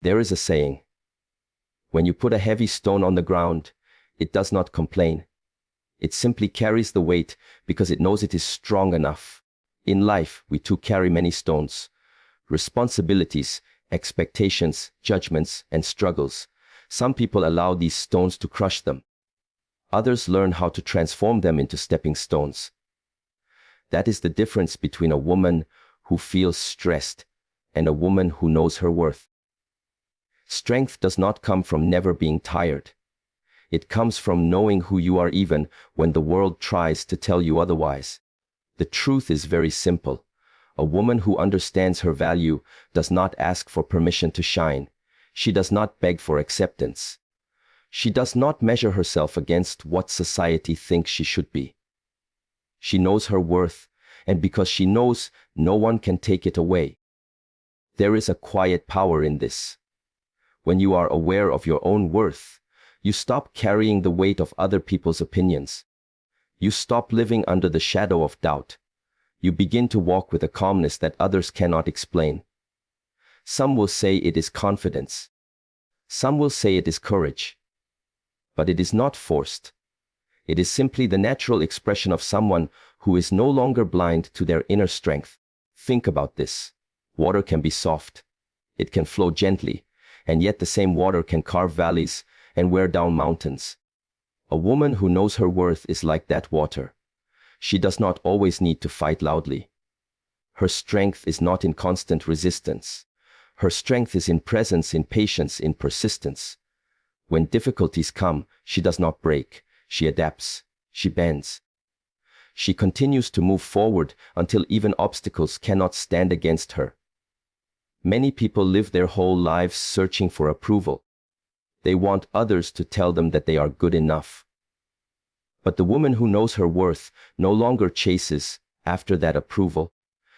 There is a saying: when you put a heavy stone on the ground, it does not complain. It simply carries the weight because it knows it is strong enough. In life, we too carry many stones: responsibilities, expectations, judgments, and struggles. Some people allow these stones to crush them. Others learn how to transform them into stepping stones. That is the difference between a woman who feels stressed and a woman who knows her worth. Strength does not come from never being tired. It comes from knowing who you are even when the world tries to tell you otherwise. The truth is very simple. A woman who understands her value does not ask for permission to shine. She does not beg for acceptance. She does not measure herself against what society thinks she should be. She knows her worth, and because she knows, no one can take it away. There is a quiet power in this. When you are aware of your own worth, you stop carrying the weight of other people's opinions. You stop living under the shadow of doubt. You begin to walk with a calmness that others cannot explain. Some will say it is confidence. Some will say it is courage. But it is not forced. It is simply the natural expression of someone who is no longer blind to their inner strength. Think about this. Water can be soft. It can flow gently, and yet the same water can carve valleys and wear down mountains. A woman who knows her worth is like that water. She does not always need to fight loudly. Her strength is not in constant resistance. Her strength is in presence, in patience, in persistence. When difficulties come, she does not break. She adapts. She bends. She continues to move forward until even obstacles cannot stand against her. Many people live their whole lives searching for approval. They want others to tell them that they are good enough. But the woman who knows her worth no longer chases after that approval.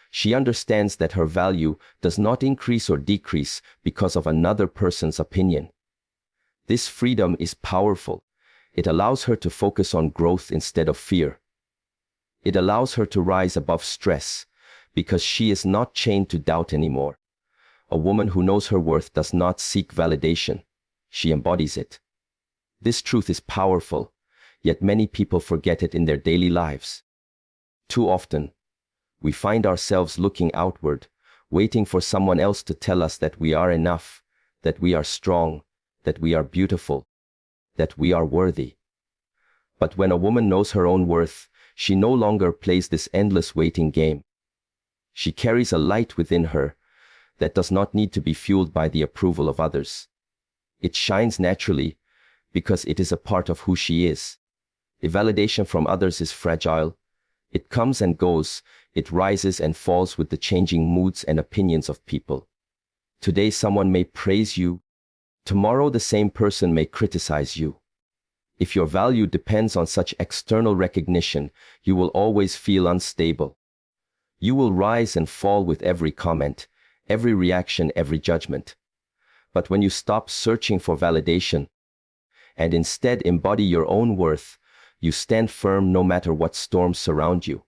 She understands that her value does not increase or decrease because of another person's opinion. This freedom is powerful. It allows her to focus on growth instead of fear. It allows her to rise above stress because she is not chained to doubt anymore. A woman who knows her worth does not seek validation. She embodies it. This truth is powerful, yet many people forget it in their daily lives. Too often, we find ourselves looking outward, waiting for someone else to tell us that we are enough, that we are strong, that we are beautiful, that we are worthy. But when a woman knows her own worth, she no longer plays this endless waiting game. She carries a light within her that does not need to be fueled by the approval of others. It shines naturally because it is a part of who she is. If validation from others is fragile, it comes and goes, it rises and falls with the changing moods and opinions of people. Today someone may praise you, tomorrow the same person may criticize you. If your value depends on such external recognition, you will always feel unstable. You will rise and fall with every comment, every reaction, every judgment. But when you stop searching for validation and instead embody your own worth, you stand firm no matter what storms surround you.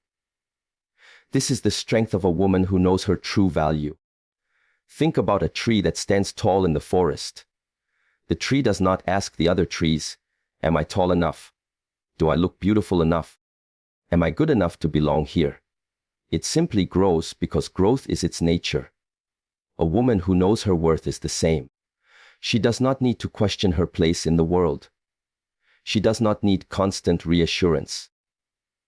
This is the strength of a woman who knows her true value. Think about a tree that stands tall in the forest. The tree does not ask the other trees, "Am I tall enough? Do I look beautiful enough? Am I good enough to belong here?" It simply grows because growth is its nature. A woman who knows her worth is the same. She does not need to question her place in the world. She does not need constant reassurance.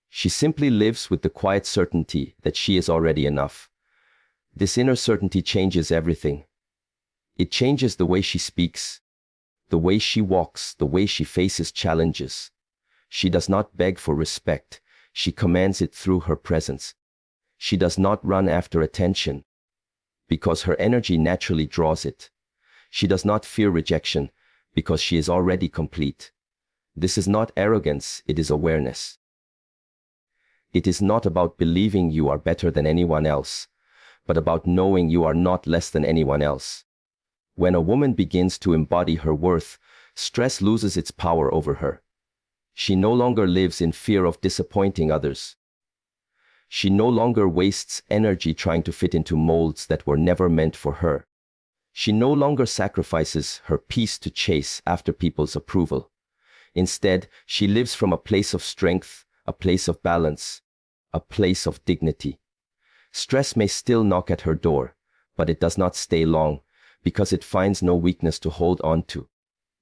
She simply lives with the quiet certainty that she is already enough. This inner certainty changes everything. It changes the way she speaks, the way she walks, the way she faces challenges. She does not beg for respect. She commands it through her presence. She does not run after attention because her energy naturally draws it. She does not fear rejection because she is already complete. This is not arrogance, it is awareness. It is not about believing you are better than anyone else, but about knowing you are not less than anyone else. When a woman begins to embody her worth, stress loses its power over her. She no longer lives in fear of disappointing others. She no longer wastes energy trying to fit into molds that were never meant for her. She no longer sacrifices her peace to chase after people's approval. Instead, she lives from a place of strength, a place of balance, a place of dignity. Stress may still knock at her door, but it does not stay long, because it finds no weakness to hold on to.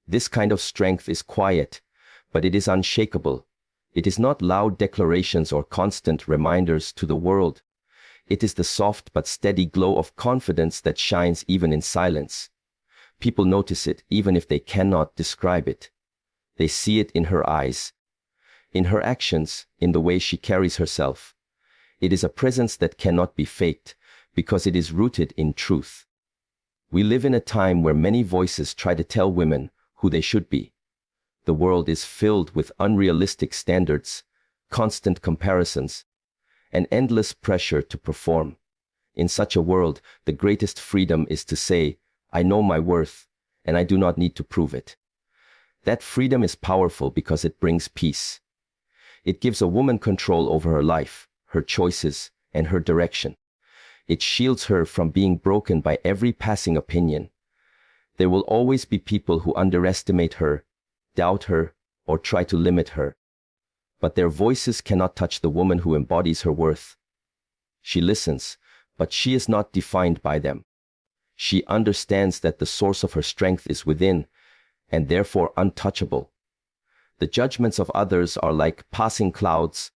This kind of strength is quiet, but it is unshakable. It is not loud declarations or constant reminders to the world. It is the soft but steady glow of confidence that shines even in silence. People notice it even if they cannot describe it. They see it in her eyes, in her actions, in the way she carries herself. It is a presence that cannot be faked because it is rooted in truth. We live in a time where many voices try to tell women who they should be. The world is filled with unrealistic standards, constant comparisons, and endless pressure to perform. In such a world, the greatest freedom is to say, I know my worth, and I do not need to prove it. That freedom is powerful because it brings peace. It gives a woman control over her life, her choices, and her direction. It shields her from being broken by every passing opinion. There will always be people who underestimate her, doubt her, or try to limit her. But their voices cannot touch the woman who embodies her worth. She listens, but she is not defined by them. She understands that the source of her strength is within, and therefore untouchable. The judgments of others are like passing clouds.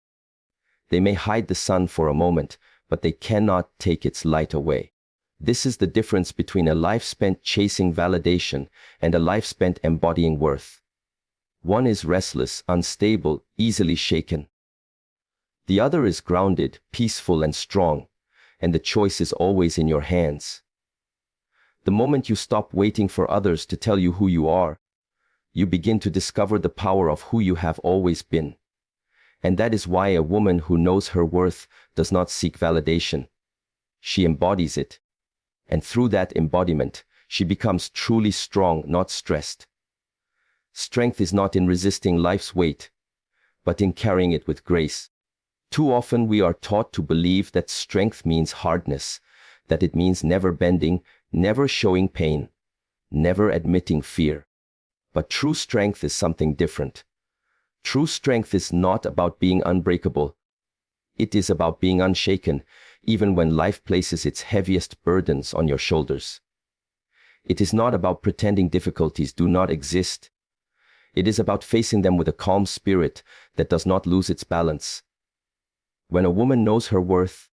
They may hide the sun for a moment, but they cannot take its light away. This is the difference between a life spent chasing validation and a life spent embodying worth. One is restless, unstable, easily shaken. The other is grounded, peaceful, and strong, and the choice is always in your hands. The moment you stop waiting for others to tell you who you are, you begin to discover the power of who you have always been. And that is why a woman who knows her worth does not seek validation. She embodies it. And through that embodiment, she becomes truly strong, not stressed. Strength is not in resisting life's weight, but in carrying it with grace. Too often we are taught to believe that strength means hardness, that it means never bending, never showing pain, never admitting fear. But true strength is something different. True strength is not about being unbreakable. It is about being unshaken, even when life places its heaviest burdens on your shoulders. It is not about pretending difficulties do not exist. It is about facing them with a calm spirit that does not lose its balance. When a woman knows her worth,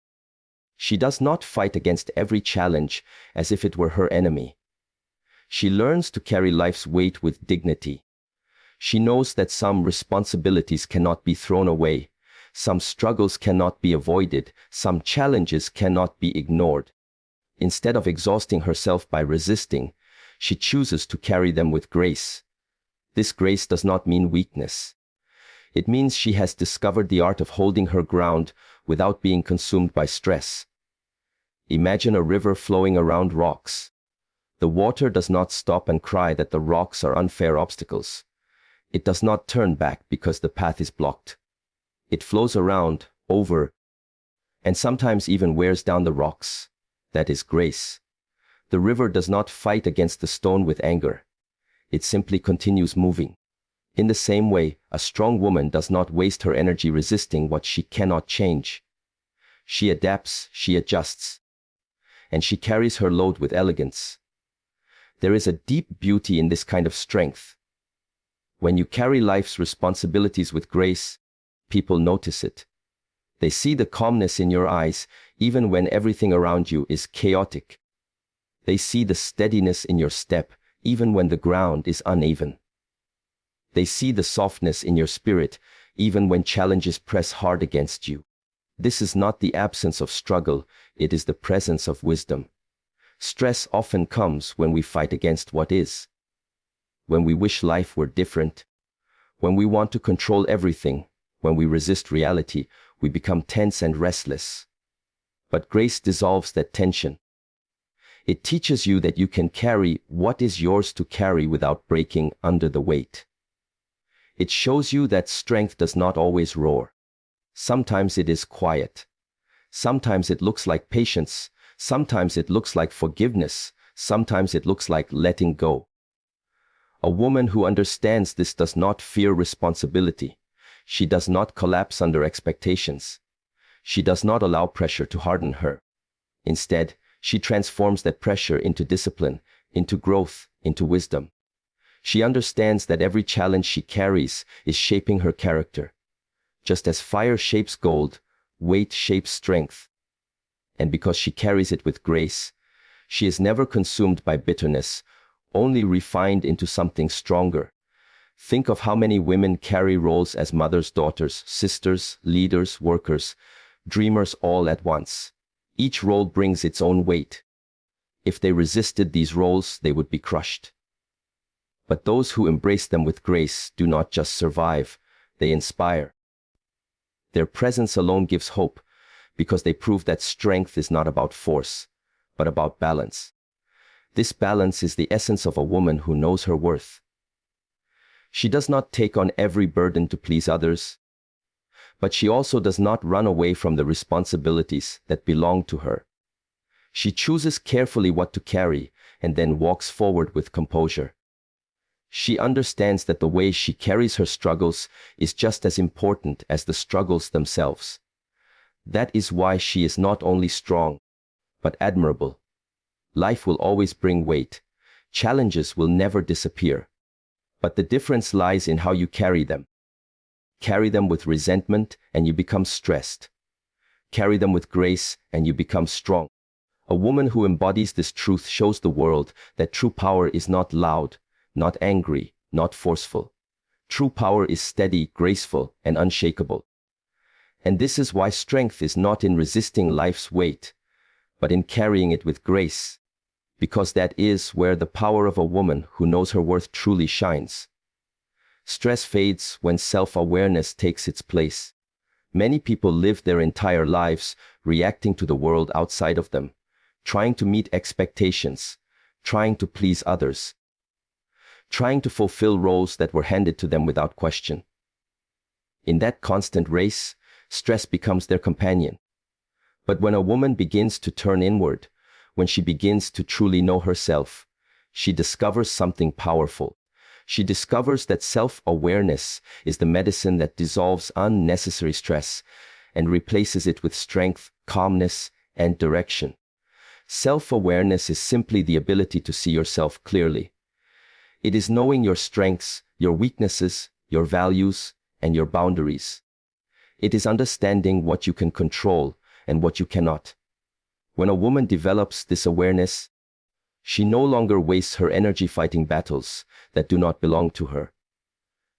she does not fight against every challenge as if it were her enemy. She learns to carry life's weight with dignity. She knows that some responsibilities cannot be thrown away, some struggles cannot be avoided, some challenges cannot be ignored. Instead of exhausting herself by resisting, she chooses to carry them with grace. This grace does not mean weakness. It means she has discovered the art of holding her ground without being consumed by stress. Imagine a river flowing around rocks. The water does not stop and cry that the rocks are unfair obstacles. It does not turn back because the path is blocked. It flows around, over, and sometimes even wears down the rocks. That is grace. The river does not fight against the stone with anger. It simply continues moving. In the same way, a strong woman does not waste her energy resisting what she cannot change. She adapts, she adjusts, and she carries her load with elegance. There is a deep beauty in this kind of strength. When you carry life's responsibilities with grace, people notice it. They see the calmness in your eyes, even when everything around you is chaotic. They see the steadiness in your step, even when the ground is uneven. They see the softness in your spirit, even when challenges press hard against you. This is not the absence of struggle, it is the presence of wisdom. Stress often comes when we fight against what is. When we wish life were different. When we want to control everything. When we resist reality, we become tense and restless. But grace dissolves that tension. It teaches you that you can carry what is yours to carry without breaking under the weight. It shows you that strength does not always roar. Sometimes it is quiet. Sometimes it looks like patience. Sometimes it looks like forgiveness. Sometimes it looks like letting go. A woman who understands this does not fear responsibility. She does not collapse under expectations. She does not allow pressure to harden her. Instead, she transforms that pressure into discipline, into growth, into wisdom. She understands that every challenge she carries is shaping her character. Just as fire shapes gold, weight shapes strength. And because she carries it with grace, she is never consumed by bitterness, only refined into something stronger. Think of how many women carry roles as mothers, daughters, sisters, leaders, workers, dreamers all at once. Each role brings its own weight. If they resisted these roles, they would be crushed. But those who embrace them with grace do not just survive, they inspire. Their presence alone gives hope, because they prove that strength is not about force, but about balance. This balance is the essence of a woman who knows her worth. She does not take on every burden to please others, but she also does not run away from the responsibilities that belong to her. She chooses carefully what to carry and then walks forward with composure. She understands that the way she carries her struggles is just as important as the struggles themselves. That is why she is not only strong, but admirable. Life will always bring weight. Challenges will never disappear. But the difference lies in how you carry them. Carry them with resentment and you become stressed. Carry them with grace and you become strong. A woman who embodies this truth shows the world that true power is not loud, not angry, not forceful. True power is steady, graceful, and unshakable. And this is why strength is not in resisting life's weight, but in carrying it with grace, because that is where the power of a woman who knows her worth truly shines. Stress fades when self-awareness takes its place. Many people live their entire lives reacting to the world outside of them, trying to meet expectations, trying to please others, trying to fulfill roles that were handed to them without question. In that constant race, stress becomes their companion. But when a woman begins to turn inward, when she begins to truly know herself, she discovers something powerful. She discovers that self-awareness is the medicine that dissolves unnecessary stress and replaces it with strength, calmness, and direction. Self-awareness is simply the ability to see yourself clearly. It is knowing your strengths, your weaknesses, your values, and your boundaries. It is understanding what you can control and what you cannot. When a woman develops this awareness, she no longer wastes her energy fighting battles that do not belong to her.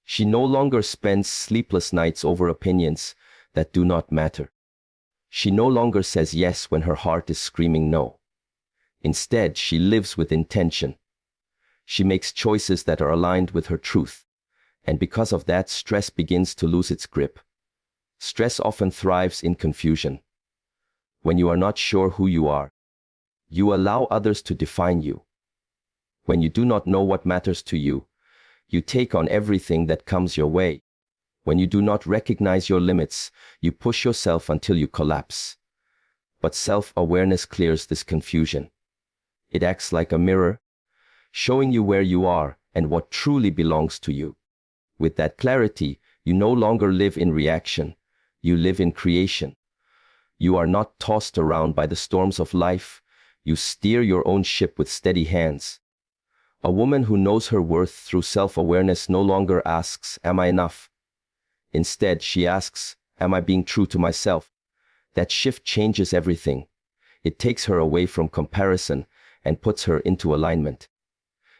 She no longer spends sleepless nights over opinions that do not matter. She no longer says yes when her heart is screaming no. Instead, she lives with intention. She makes choices that are aligned with her truth, and because of that, stress begins to lose its grip. Stress often thrives in confusion. When you are not sure who you are, you allow others to define you. When you do not know what matters to you, you take on everything that comes your way. When you do not recognize your limits, you push yourself until you collapse. But self-awareness clears this confusion. It acts like a mirror, showing you where you are and what truly belongs to you. With that clarity, you no longer live in reaction, you live in creation. You are not tossed around by the storms of life, you steer your own ship with steady hands. A woman who knows her worth through self-awareness no longer asks, "Am I enough?" Instead, she asks, "Am I being true to myself?" That shift changes everything. It takes her away from comparison and puts her into alignment.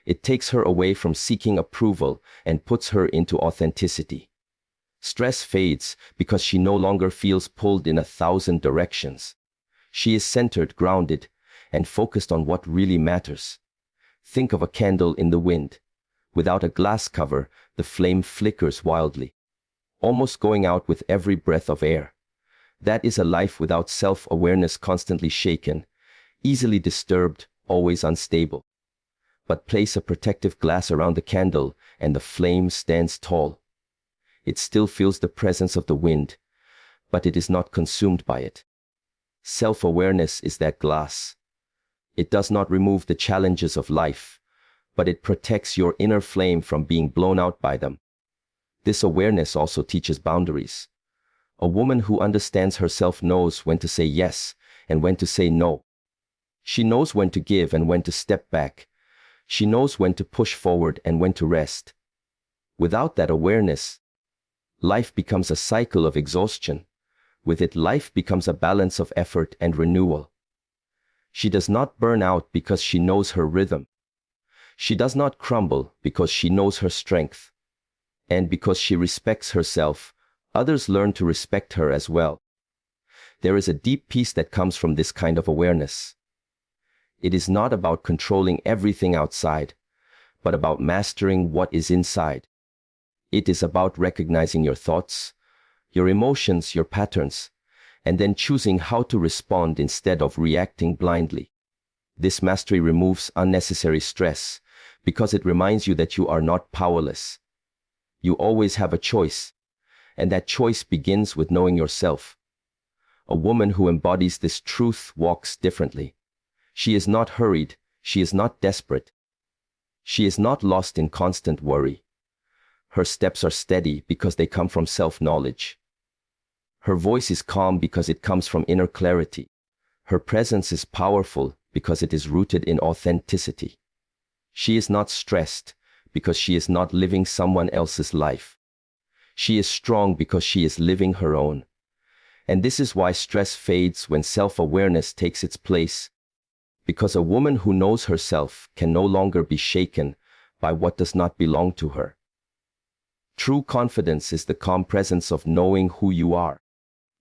It takes her away from seeking approval and puts her into authenticity. Stress fades because she no longer feels pulled in 1,000 directions. She is centered, grounded, and focused on what really matters. Think of a candle in the wind. Without a glass cover, the flame flickers wildly, almost going out with every breath of air. That is a life without self-awareness, constantly shaken, easily disturbed, always unstable. But place a protective glass around the candle and the flame stands tall. It still feels the presence of the wind, but it is not consumed by it. Self-awareness is that glass. It does not remove the challenges of life, but it protects your inner flame from being blown out by them. This awareness also teaches boundaries. A woman who understands herself knows when to say yes and when to say no. She knows when to give and when to step back. She knows when to push forward and when to rest. Without that awareness, life becomes a cycle of exhaustion. With it, life becomes a balance of effort and renewal. She does not burn out because she knows her rhythm. She does not crumble because she knows her strength. And because she respects herself, others learn to respect her as well. There is a deep peace that comes from this kind of awareness. It is not about controlling everything outside, but about mastering what is inside. It is about recognizing your thoughts, your emotions, your patterns, and then choosing how to respond instead of reacting blindly. This mastery removes unnecessary stress because it reminds you that you are not powerless. You always have a choice, and that choice begins with knowing yourself. A woman who embodies this truth walks differently. She is not hurried. She is not desperate. She is not lost in constant worry. Her steps are steady because they come from self-knowledge. Her voice is calm because it comes from inner clarity. Her presence is powerful because it is rooted in authenticity. She is not stressed because she is not living someone else's life. She is strong because she is living her own. And this is why stress fades when self-awareness takes its place. Because a woman who knows herself can no longer be shaken by what does not belong to her. True confidence is the calm presence of knowing who you are.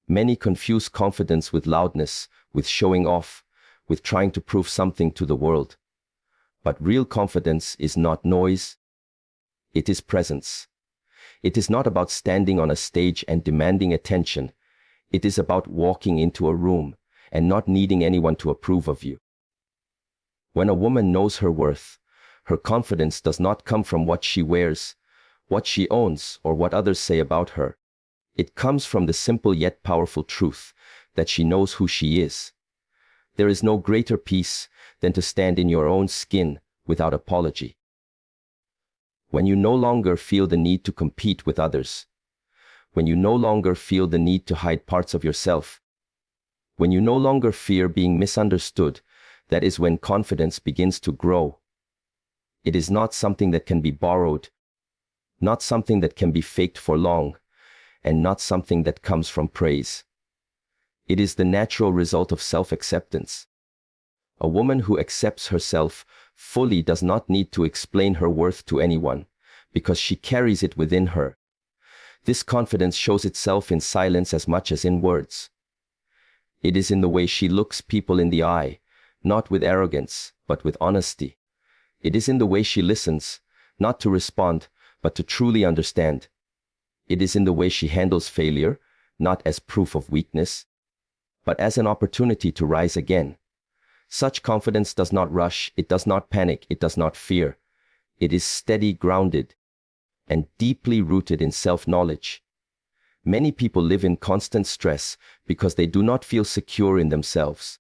Many confuse confidence with loudness, with showing off, with trying to prove something to the world. But real confidence is not noise. It is presence. It is not about standing on a stage and demanding attention. It is about walking into a room and not needing anyone to approve of you. When a woman knows her worth, her confidence does not come from what she wears, what she owns, or what others say about her. It comes from the simple yet powerful truth that she knows who she is. There is no greater peace than to stand in your own skin without apology. When you no longer feel the need to compete with others, when you no longer feel the need to hide parts of yourself, when you no longer fear being misunderstood, that is when confidence begins to grow. It is not something that can be borrowed, not something that can be faked for long, and not something that comes from praise. It is the natural result of self-acceptance. A woman who accepts herself fully does not need to explain her worth to anyone, because she carries it within her. This confidence shows itself in silence as much as in words. It is in the way she looks people in the eye, not with arrogance, but with honesty. It is in the way she listens, not to respond, but to truly understand. It is in the way she handles failure, not as proof of weakness, but as an opportunity to rise again. Such confidence does not rush, it does not panic, it does not fear. It is steady, grounded, and deeply rooted in self-knowledge. Many people live in constant stress because they do not feel secure in themselves.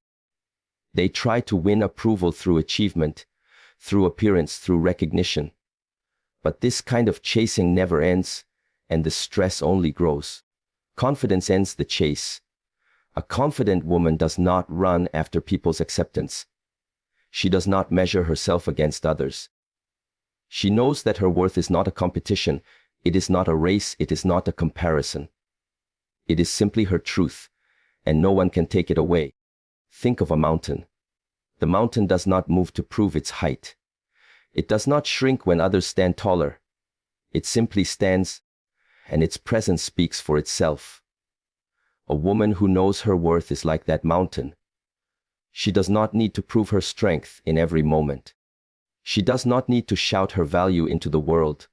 They try to win approval through achievement, through appearance, through recognition. But this kind of chasing never ends, and the stress only grows. Confidence ends the chase. A confident woman does not run after people's acceptance. She does not measure herself against others. She knows that her worth is not a competition, it is not a race, it is not a comparison. It is simply her truth, and no one can take it away. Think of a mountain. The mountain does not move to prove its height. It does not shrink when others stand taller. It simply stands, and its presence speaks for itself. A woman who knows her worth is like that mountain. She does not need to prove her strength in every moment. She does not need to shout her value into the world.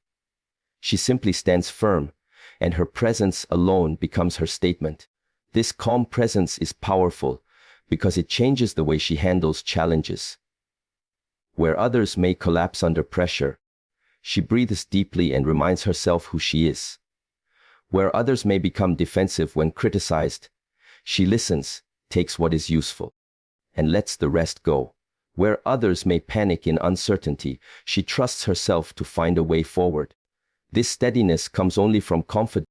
She simply stands firm, and her presence alone becomes her statement. This calm presence is powerful because it changes the way she handles challenges. Where others may collapse under pressure, she breathes deeply and reminds herself who she is. Where others may become defensive when criticized, she listens, takes what is useful, and lets the rest go. Where others may panic in uncertainty, she trusts herself to find a way forward. This steadiness comes only from confidence